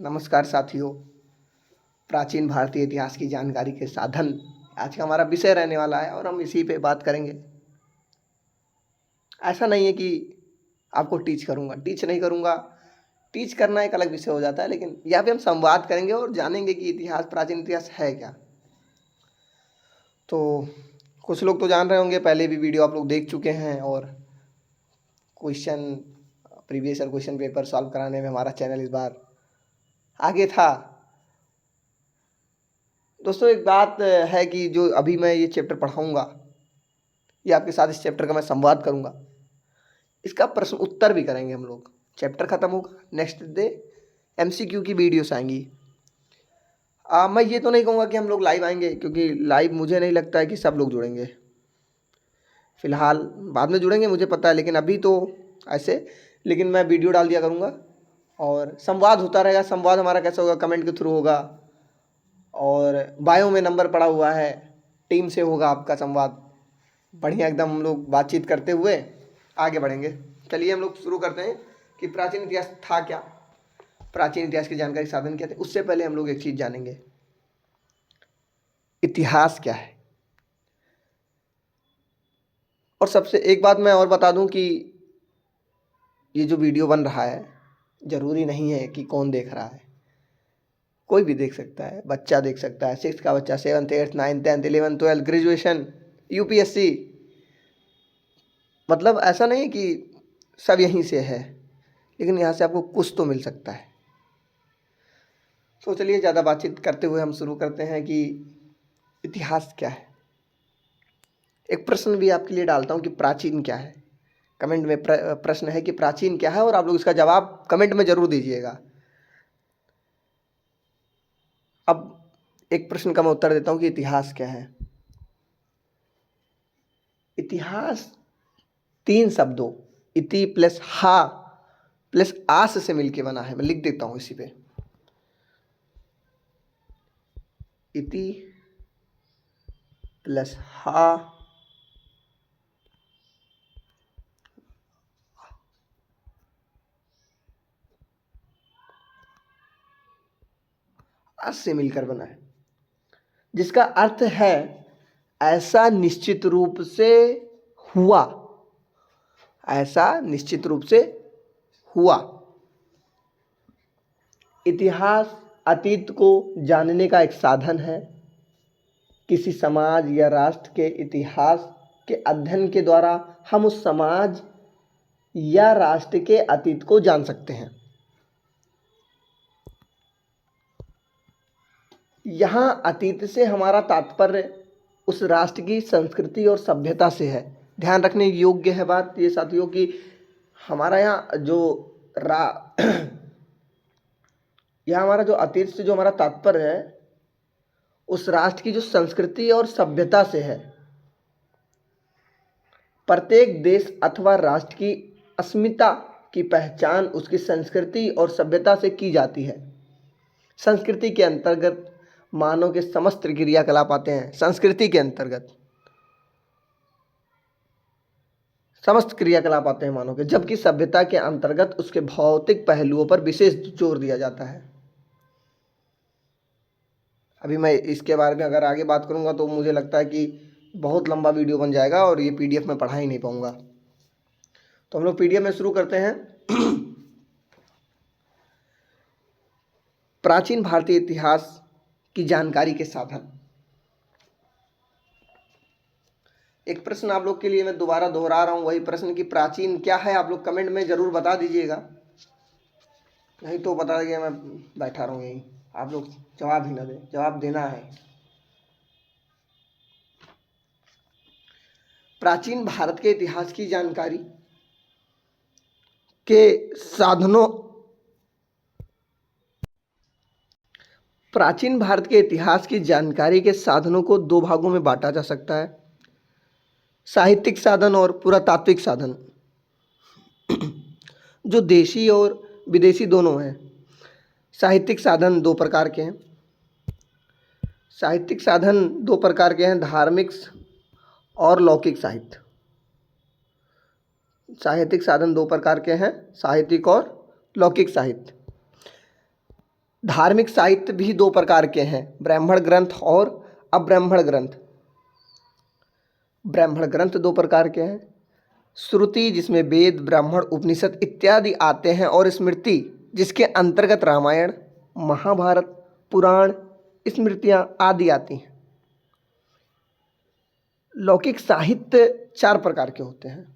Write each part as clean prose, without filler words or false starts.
नमस्कार साथियों। प्राचीन भारतीय इतिहास की जानकारी के साधन आज का हमारा विषय रहने वाला है और हम इसी पे बात करेंगे। ऐसा नहीं है कि आपको टीच नहीं करूँगा। टीच करना एक अलग विषय हो जाता है, लेकिन यहाँ पे हम संवाद करेंगे और जानेंगे कि प्राचीन इतिहास है क्या। तो कुछ लोग तो जान रहे होंगे, पहले भी वीडियो आप लोग देख चुके हैं और question previous year question paper solve कराने में हमारा चैनल इस बार आगे था। दोस्तों, एक बात है कि जो अभी मैं ये चैप्टर पढ़ाऊँगा, ये आपके साथ इस चैप्टर का मैं संवाद करूँगा, इसका प्रश्न उत्तर भी करेंगे हम लोग। चैप्टर ख़त्म होगा, नेक्स्ट डे MCQ की वीडियोस आएंगी। मैं ये तो नहीं कहूँगा कि हम लोग लाइव आएंगे, क्योंकि लाइव मुझे नहीं लगता है कि सब लोग जुड़ेंगे। फ़िलहाल बाद में जुड़ेंगे मुझे पता है, लेकिन अभी तो ऐसे। लेकिन मैं वीडियो डाल दिया करूँगा और संवाद होता रहेगा। संवाद हमारा कैसे होगा? कमेंट के थ्रू होगा और बायो में नंबर पड़ा हुआ है, टीम से होगा आपका संवाद। बढ़िया एकदम हम लोग बातचीत करते हुए आगे बढ़ेंगे। चलिए हम लोग शुरू करते हैं कि प्राचीन इतिहास था क्या, प्राचीन इतिहास की जानकारी साधन क्या थे। उससे पहले हम लोग एक चीज़ जानेंगे, इतिहास क्या है। और सबसे एक बात मैं और बता दूं कि ये जो वीडियो बन रहा है, ज़रूरी नहीं है कि कौन देख रहा है, कोई भी देख सकता है। बच्चा देख सकता है, 6th का बच्चा, 7th 8th 9th 10th 11th 12th graduation, UPSC। मतलब ऐसा नहीं कि सब यहीं से है, लेकिन यहाँ से आपको कुछ तो मिल सकता है। तो चलिए ज़्यादा बातचीत करते हुए हम शुरू करते हैं कि इतिहास क्या है। एक प्रश्न भी आपके लिए डालता हूँ कि प्राचीन क्या है। कमेंट में प्रश्न है कि प्राचीन क्या है, और आप लोग इसका जवाब कमेंट में ज़रूर दीजिएगा। अब एक प्रश्न का मैं उत्तर देता हूँ कि इतिहास क्या है। इतिहास 3 शब्दों इति प्लस हा प्लस आस से मिलके बना है। मैं लिख देता हूँ इसी पे, इति प्लस हा आस से मिलकर बना है, जिसका अर्थ है ऐसा निश्चित रूप से हुआ, ऐसा निश्चित रूप से हुआ। इतिहास अतीत को जानने का एक साधन है। किसी समाज या राष्ट्र के इतिहास के अध्ययन के द्वारा हम उस समाज या राष्ट्र के अतीत को जान सकते हैं। यहाँ अतीत से हमारा तात्पर्य उस राष्ट्र की संस्कृति और सभ्यता से है। ध्यान रखने योग्य है बात ये साथियों कि हमारा यहाँ जो यहाँ हमारा जो अतीत से जो हमारा तात्पर्य है उस राष्ट्र की जो संस्कृति और सभ्यता से है। प्रत्येक देश अथवा राष्ट्र की अस्मिता की पहचान उसकी संस्कृति और सभ्यता से की जाती है। संस्कृति के अंतर्गत मानव के समस्त क्रियाकलाप आते हैं। संस्कृति के अंतर्गत समस्त क्रियाकलाप आते हैं मानव के, जबकि सभ्यता के अंतर्गत उसके भौतिक पहलुओं पर विशेष जोर दिया जाता है। अभी मैं इसके बारे में अगर आगे बात करूंगा तो मुझे लगता है कि बहुत लंबा वीडियो बन जाएगा और ये PDF में पढ़ा ही नहीं पाऊंगा। तो हम लोग PDF में शुरू करते हैं। प्राचीन भारतीय इतिहास की जानकारी के साधन। एक प्रश्न आप लोग के लिए मैं दोबारा दोहरा रहा हूं, वही प्रश्न कि प्राचीन क्या है। आप लोग कमेंट में जरूर बता दीजिएगा, नहीं तो बता दिया मैं बैठा रहूं यहीं, आप लोग जवाब ही ना दें। जवाब देना है। प्राचीन भारत के इतिहास की जानकारी के साधनों। प्राचीन भारत के इतिहास की जानकारी के साधनों को 2 भागों में बांटा जा सकता है, साहित्यिक साधन और पुरातात्विक साधन। जो देशी और विदेशी दोनों हैं। साहित्यिक साधन 2 प्रकार के हैं। साहित्यिक साधन 2 प्रकार के हैं, धार्मिक और लौकिक साहित्य। साहित्यिक साधन 2 प्रकार के हैं, साहित्यिक और लौकिक साहित्य। धार्मिक साहित्य भी दो प्रकार के हैं, ब्राह्मण ग्रंथ और अब्राह्मण ग्रंथ। ब्राह्मण ग्रंथ दो प्रकार के हैं, श्रुति जिसमें वेद, ब्राह्मण, उपनिषद इत्यादि आते हैं, और स्मृति जिसके अंतर्गत रामायण, महाभारत, पुराण, स्मृतियाँ आदि आती हैं। लौकिक साहित्य चार प्रकार के होते हैं।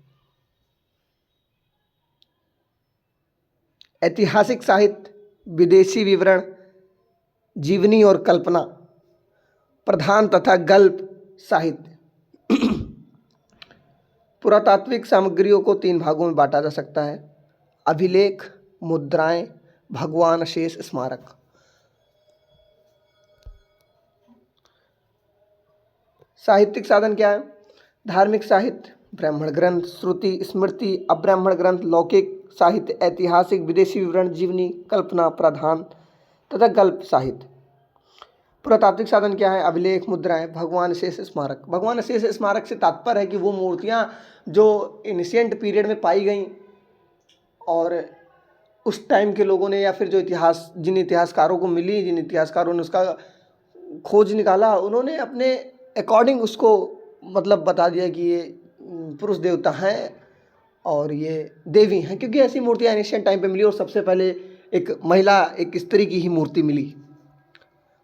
ऐतिहासिक साहित्य, विदेशी विवरण, जीवनी और कल्पना प्रधान तथा गल्प साहित्य। पुरातात्विक सामग्रियों को तीन भागों में बांटा जा सकता है, अभिलेख, मुद्राएं, भगवान शेष स्मारक। साहित्यिक साधन क्या है? धार्मिक साहित्य, ब्राह्मण ग्रंथ, श्रुति, स्मृति, अब्राह्मण ग्रंथ, लौकिक साहित्य, ऐतिहासिक, विदेशी विवरण, जीवनी, कल्पना, प्रधान तथा गल्प साहित्य। पुरातात्विक साधन क्या है? अभिलेख, मुद्राएं, भगवान शेष स्मारक। भगवान शेष स्मारक से तात्पर्य है कि वो मूर्तियां जो एंशिएंट पीरियड में पाई गई और उस टाइम के लोगों ने, या फिर जो इतिहास, जिन इतिहासकारों को मिली, जिन इतिहासकारों ने उसका खोज निकाला, उन्होंने अपने अकॉर्डिंग उसको मतलब बता दिया कि ये पुरुष देवता हैं और ये देवी हैं, क्योंकि ऐसी मूर्तियाँ एंशिएंट टाइम पे मिली और सबसे पहले एक महिला, एक स्त्री की ही मूर्ति मिली।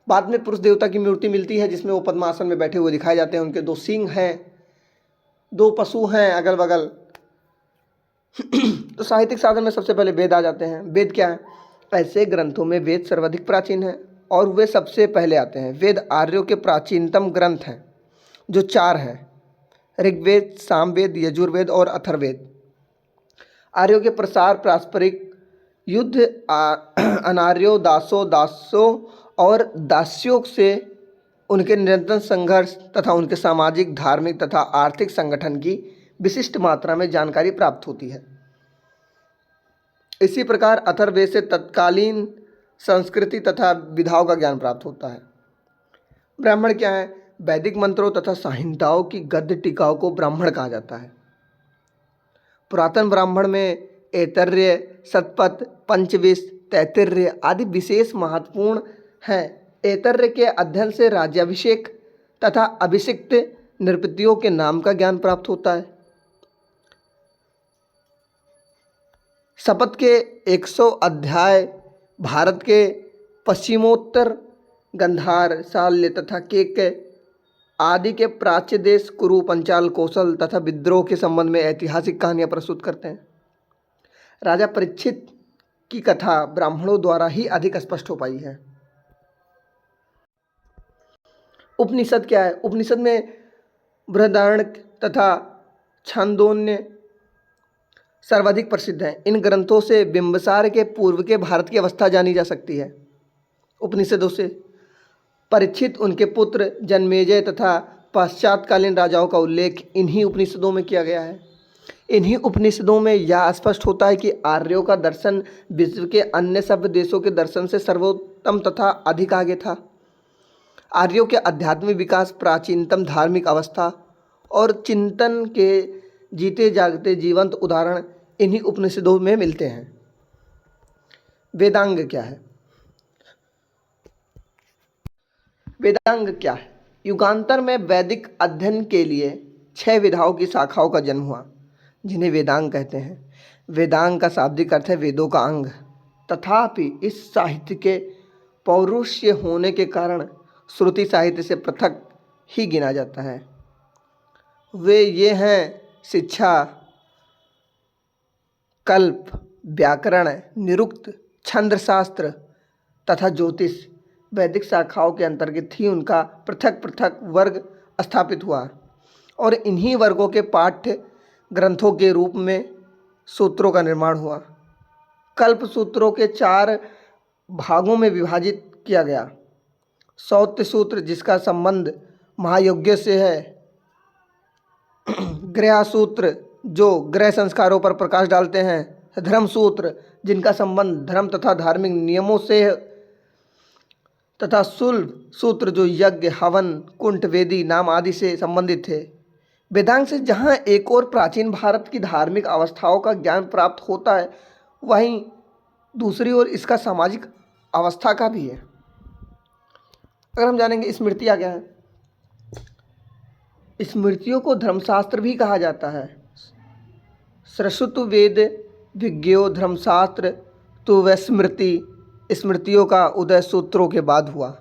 बाद में पुरुष देवता की मूर्ति मिलती है जिसमें वो पद्मासन में बैठे हुए दिखाए जाते हैं, उनके दो सींग हैं, दो पशु हैं अगल बगल। तो साहित्यिक साधन में सबसे पहले वेद आ जाते हैं। वेद क्या है? ऐसे ग्रंथों में वेद सर्वाधिक प्राचीन है और वे सबसे पहले आते हैं। वेद आर्यों के प्राचीनतम ग्रंथ हैं जो चार हैं, ऋग्वेद, सामवेद, यजुर्वेद और अथर्ववेद। आर्यों के प्रसार, पारस्परिक युद्ध, अनार्यों, दासों और दास्यों से उनके निरंतर संघर्ष तथा उनके सामाजिक, धार्मिक तथा आर्थिक संगठन की विशिष्ट मात्रा में जानकारी प्राप्त होती है। इसी प्रकार अथर्ववेद से तत्कालीन संस्कृति तथा विधाओं का ज्ञान प्राप्त होता है। ब्राह्मण क्या है? वैदिक मंत्रों तथा संहिताओं की गद्य टीकाओं को ब्राह्मण कहा जाता है। पुरातन ब्राह्मण में ऐतरेय, शतपथ, पंचविंश, तैत्तिरीय आदि विशेष महत्वपूर्ण हैं। ऐतरेय के अध्ययन से राज्याभिषेक तथा अभिषिक्त नृपतियों के नाम का ज्ञान प्राप्त होता है। शपथ के 100 अध्याय भारत के पश्चिमोत्तर गंधार, शाल्य तथा केकय आदि के प्राच्य देश कुरु, पंचाल, कौशल तथा विद्रोह के संबंध में ऐतिहासिक कहानियां प्रस्तुत करते हैं। राजा परीक्षित की कथा ब्राह्मणों द्वारा ही अधिक स्पष्ट हो पाई है। उपनिषद क्या है? उपनिषद में बृहदारण्यक तथा छांदोग्य सर्वाधिक प्रसिद्ध हैं। इन ग्रंथों से बिंबिसार के पूर्व के भारत की अवस्था जानी जा सकती है। उपनिषदों से परीक्षित, उनके पुत्र जन्मेजय तथा पश्चातकालीन राजाओं का उल्लेख इन्हीं उपनिषदों में किया गया है। इन्हीं उपनिषदों में यह स्पष्ट होता है कि आर्यों का दर्शन विश्व के अन्य सभ्य देशों के दर्शन से सर्वोत्तम तथा अधिक आगे था। आर्यों के आध्यात्मिक विकास, प्राचीनतम धार्मिक अवस्था और चिंतन के जीते जागते जीवंत उदाहरण इन्हीं उपनिषदों में मिलते हैं। वेदांग क्या है? वेदांग क्या है? युगांतर में वैदिक अध्ययन के लिए 6 विधाओं की शाखाओं का जन्म हुआ जिन्हें वेदांग कहते हैं। वेदांग का शाब्दिक अर्थ है वेदों का अंग। तथापि इस साहित्य के पौरुष्य होने के कारण श्रुति साहित्य से पृथक ही गिना जाता है। वे ये हैं शिक्षा, कल्प, व्याकरण, निरुक्त, छंदशास्त्र तथा ज्योतिष वैदिक शाखाओं के अंतर्गत ही उनका पृथक पृथक वर्ग स्थापित हुआ और इन्हीं वर्गों के पाठ्य ग्रंथों के रूप में सूत्रों का निर्माण हुआ। कल्प सूत्रों के 4 भागों में विभाजित किया गया। सौत्य सूत्र जिसका संबंध महायज्ञ से है, गृह सूत्र जो गृह संस्कारों पर प्रकाश डालते हैं, धर्म सूत्र जिनका संबंध धर्म तथा धार्मिक नियमों से, तथा शुल्ब सूत्र जो यज्ञ, हवन, कुंठ, वेदी नाम आदि से संबंधित थे। वेदांग से जहाँ एक और प्राचीन भारत की धार्मिक अवस्थाओं का ज्ञान प्राप्त होता है, वहीं दूसरी ओर इसका सामाजिक अवस्था का भी है। अगर हम जानेंगे स्मृतियाँ क्या है, स्मृतियों को धर्मशास्त्र भी कहा जाता है। सरस्वतु वेद विज्ञो धर्मशास्त्र तो वह स्मृति, स्मृतियों का उदय सूत्रों के बाद हुआ।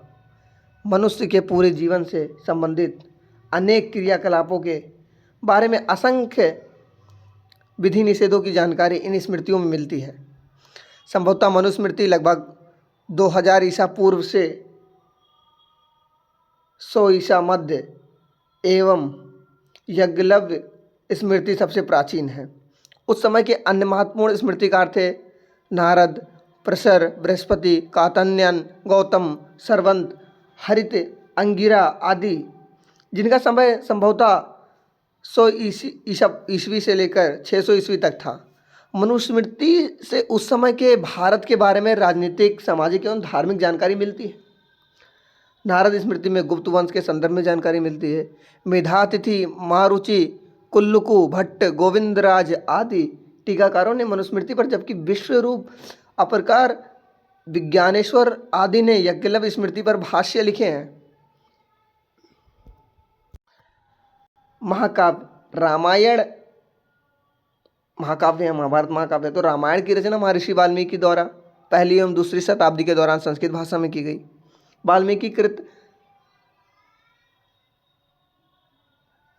मनुष्य के पूरे जीवन से संबंधित अनेक क्रियाकलापों के बारे में असंख्य विधि निषेधों की जानकारी इन स्मृतियों में मिलती है। संभवतः मनुस्मृति लगभग 2000 ईसा पूर्व से 100 ईसा मध्य एवं याज्ञवल्क्य स्मृति सबसे प्राचीन है। उस समय के अन्य महत्वपूर्ण स्मृतिकार थे नारद, प्रसर, बृहस्पति, कात्यायन, गौतम, सरवंत, हरित, अंगिरा आदि, जिनका समय संभवतः 100 ईस्वी से लेकर 600 ईस्वी तक था। मनुस्मृति से उस समय के भारत के बारे में राजनीतिक, सामाजिक एवं धार्मिक जानकारी मिलती है। नारद स्मृति में गुप्त वंश के संदर्भ में जानकारी मिलती है। मेधातिथि, मारुचि, कुल्लुकु, भट्ट, गोविंदराज आदि टीकाकारों ने मनुस्मृति पर, जबकि विश्वरूप, अपरकार, विज्ञानेश्वर आदि ने याज्ञवल्क्य स्मृति पर भाष्य लिखे हैं। महाकाव्य, रामायण महाकाव्य है, महाभारत महाकाव्य। तो रामायण की रचना महर्षि वाल्मीकि द्वारा पहली एवं दूसरी शताब्दी के दौरान संस्कृत भाषा में की गई। वाल्मीकि कृत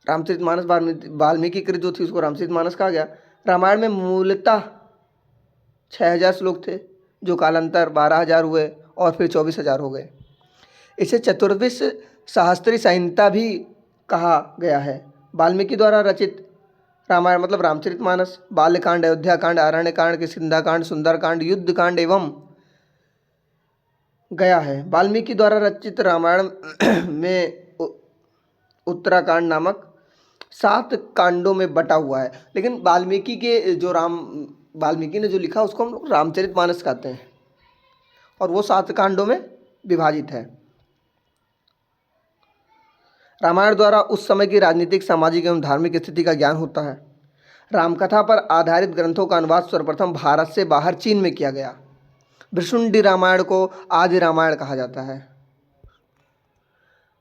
रामचरितमानस, वाल्मीकि कृत जो थी उसको रामचरितमानस कहा गया। रामायण में मूलतः 6000 श्लोक थे, जो कालांतर 12000 हुए और फिर 24000 हो गए। इसे चतुर्विश सहस्त्री संहिता भी कहा गया है। वाल्मीकि द्वारा रचित रामायण मतलब रामचरितमानस बाल्यकांड, अयोध्याकांड, अरण्यकांड, किष्किंधाकांड, सुंदरकांड, युद्धकांड एवं गया है। वाल्मीकि द्वारा रचित रामायण में उत्तराकांड नामक 7 कांडों में बटा हुआ है। लेकिन वाल्मीकि ने जो लिखा उसको हम लोग रामचरितमानस कहते हैं, और वो 7 कांडों में विभाजित है। रामायण द्वारा उस समय की राजनीतिक, सामाजिक एवं धार्मिक स्थिति का ज्ञान होता है। रामकथा पर आधारित ग्रंथों का अनुवाद सर्वप्रथम भारत से बाहर चीन में किया गया। भृशुंडी रामायण को आदि रामायण कहा जाता है।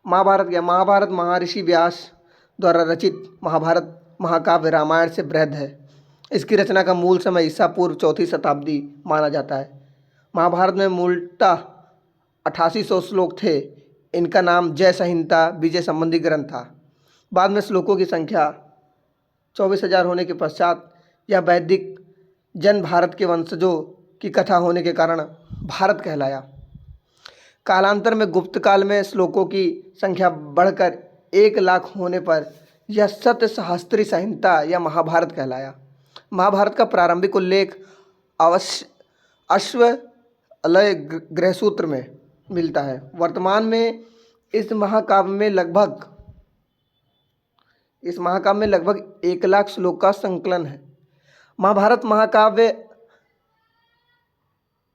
महाभारत क्या? महाभारत महर्षि व्यास द्वारा रचित महाभारत महाकाव्य रामायण से बृहद है। इसकी रचना का मूल समय ईसा पूर्व 4वीं शताब्दी माना जाता है। महाभारत में मूलतः 8800 श्लोक थे। इनका नाम जय संहिता विजय संबंधी ग्रंथ था। बाद में श्लोकों की संख्या 24000 होने के पश्चात यह वैदिक जन भारत के वंशजों की कथा होने के कारण भारत कहलाया। कालांतर में गुप्त काल में श्लोकों की संख्या बढ़कर 1,00,000 होने पर यह सत्य सहस्त्री संहिता या महाभारत कहलाया। महाभारत का प्रारंभिक उल्लेख अश्वलय गृहसूत्र में मिलता है। वर्तमान में इस महाकाव्य में लगभग 1,00,000 श्लोक का संकलन है। महाभारत महाकाव्य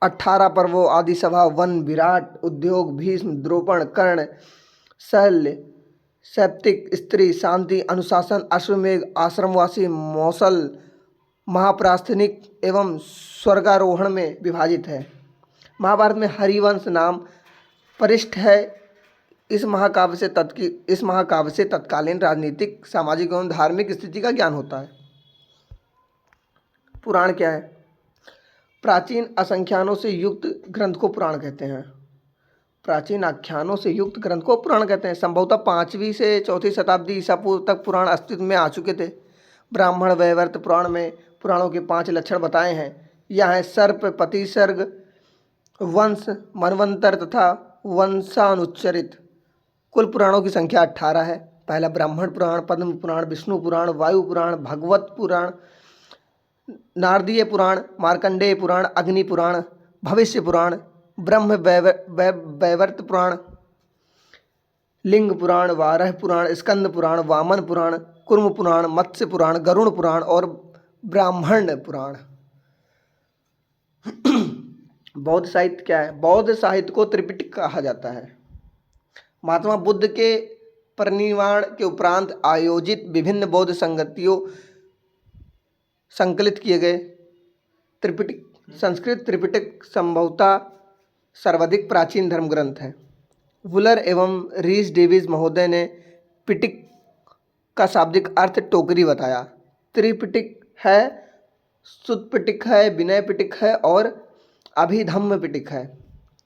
18 पर्वों, आदि सभा, वन, विराट, उद्योग, भीष्म, द्रोपण, कर्ण, शल्य, सैप्तिक, स्त्री, शांति, अनुशासन, अश्वमेध, आश्रमवासी, मौसल, महाप्रास्थनिक एवं स्वर्गारोहण में विभाजित है। महाभारत में हरिवंश नाम परिष्ठ है। इस महाकाव्य से तत्कालीन राजनीतिक, सामाजिक एवं धार्मिक स्थिति का ज्ञान होता है। पुराण क्या है? प्राचीन आख्यानों से युक्त ग्रंथ को पुराण कहते हैं। प्राचीन आख्यानों से युक्त ग्रंथ को पुराण कहते हैं। संभवतः 5वीं से 4वीं शताब्दी ईसा पूर्व तक पुराण अस्तित्व में आ चुके थे। ब्राह्मण वैवर्त पुराण में पुराणों के 5 लक्षण बताए हैं। यह है सर्प, प्रतिसर्ग, वंश, मनवंतर तथा वंशानुच्चरित। कुल पुराणों की संख्या 18 है। पहला ब्राह्मण पुराण, पद्म पुराण, विष्णु पुराण, वायु पुराण, भगवत पुराण, नारदीय पुराण, मार्कंडेय पुराण, अग्नि पुराण, भविष्य पुराण, ब्रह्म वैवर्त पुराण, लिंग पुराण, वाराह पुराण, स्कंद पुराण, वामन पुराण, कुर्म पुराण, मत्स्य पुराण, गरुड़ पुराण और ब्राह्मण पुराण। बौद्ध साहित्य क्या है? बौद्ध साहित्य को त्रिपिटक कहा जाता है। महात्मा बुद्ध के परिनिर्वाण के उपरांत आयोजित विभिन्न बौद्ध संगतियों संकलित किए गए त्रिपिटक, संस्कृत त्रिपिटक संभवतः सर्वाधिक प्राचीन धर्म ग्रंथ है। वुलर एवं रीस डेविस महोदय ने पिटक का शाब्दिक अर्थ टोकरी बताया। त्रिपिटक है, सुत्पिटक है, विनय पिटक है और अभिधम्म पिटक है।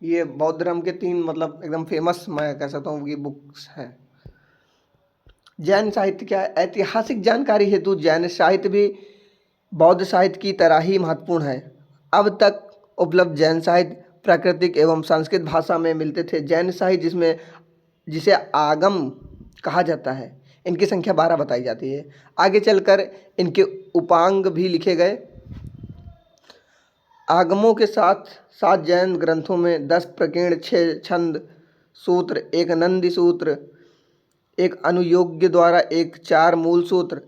ये बौद्ध धर्म के 3 मतलब एकदम फेमस मैं कह सकता हूँ ये बुक्स है। जैन साहित्य क्या है? ऐतिहासिक जानकारी हेतु जैन साहित्य भी बौद्ध साहित्य की तरह ही महत्वपूर्ण है। अब तक उपलब्ध जैन साहित्य प्राकृतिक एवं संस्कृत भाषा में मिलते थे। जैन साहित्य जिसे आगम कहा जाता है, इनकी संख्या 12 बताई जाती है। आगे चलकर इनके उपांग भी लिखे गए। आगमों के साथ 7 जैन ग्रंथों में 10 प्रकीर्ण, 6 छंद सूत्र, 1 नंदी सूत्र, 1 अनुयोग्य द्वारा 1 4 मूल सूत्र।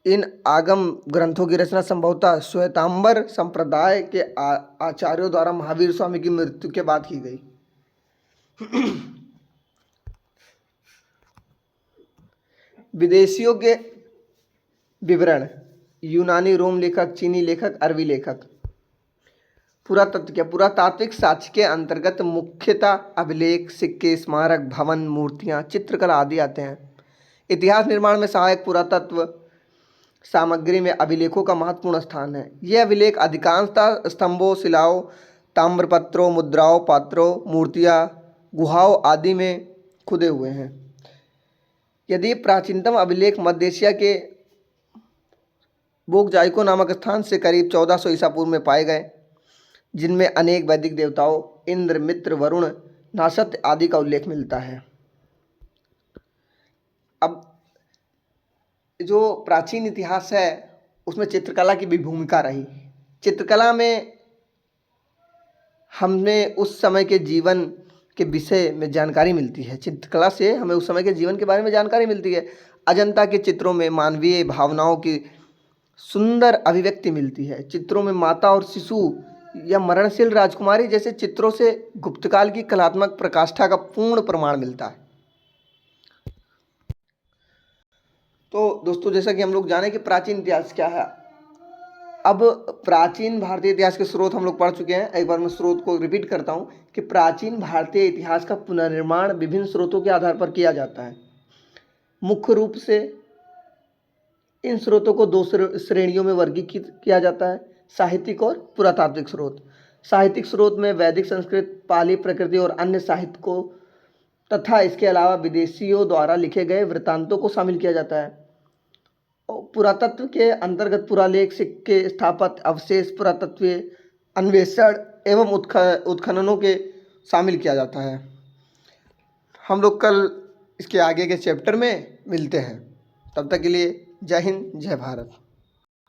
इन आगम ग्रंथों की रचना संभवतः श्वेतांबर संप्रदाय के आचार्यों द्वारा महावीर स्वामी की मृत्यु के बाद की गई। विदेशियों के विवरण: यूनानी, रोम लेखक, चीनी लेखक, अरबी लेखक। पुरातत्व क्या? पुरातात्विक साक्ष्य के अंतर्गत मुख्यतः अभिलेख, सिक्के, स्मारक, भवन, मूर्तियां, चित्रकला आदि आते हैं। इतिहास निर्माण में सहायक पुरातत्व सामग्री में अभिलेखों का महत्वपूर्ण स्थान है। ये अभिलेख अधिकांशतः स्तंभों, शिलाओं, ताम्रपत्रों, मुद्राओं, पात्रों, मूर्तियां, गुहाओं आदि में खुदे हुए हैं। यदि प्राचीनतम अभिलेख मध्य एशिया के बोगजाइको नामक स्थान से करीब 1400 ईसा पूर्व में पाए गए, जिनमें अनेक वैदिक देवताओं इंद्र, मित्र, वरुण, नासत्य आदि का उल्लेख मिलता है। अब जो प्राचीन इतिहास है उसमें चित्रकला की भी भूमिका रही। चित्रकला में हमें उस समय के जीवन के विषय में जानकारी मिलती है। चित्रकला से हमें उस समय के जीवन के बारे में जानकारी मिलती है। अजंता के चित्रों में मानवीय भावनाओं की सुंदर अभिव्यक्ति मिलती है। चित्रों में माता और शिशु या मरणशील राजकुमारी जैसे चित्रों से गुप्तकाल की कलात्मक प्रकाष्ठा का पूर्ण प्रमाण मिलता है। तो दोस्तों, जैसा कि हम लोग जाने कि प्राचीन इतिहास क्या है, अब प्राचीन भारतीय इतिहास के स्रोत हम लोग पढ़ चुके हैं। एक बार मैं स्रोत को रिपीट करता हूँ कि प्राचीन भारतीय इतिहास का पुनर्निर्माण विभिन्न स्रोतों के आधार पर किया जाता है। मुख्य रूप से इन स्रोतों को 2 श्रेणियों में वर्गीकृत किया जाता है: साहित्यिक और पुरातात्विक स्रोत। साहित्यिक स्रोत में वैदिक, संस्कृत, पाली, प्रकृति और अन्य साहित्य को तथा इसके अलावा विदेशियों द्वारा लिखे गए वृत्तांतों को शामिल किया जाता है। पुरातत्व के अंतर्गत पुरालेख, सिक्के, स्थापत्य अवशेष, पुरातत्वीय अन्वेषण एवं उत्खननों के शामिल किया जाता है। हम लोग कल इसके आगे के चैप्टर में मिलते हैं। तब तक के लिए जय हिंद, जय भारत।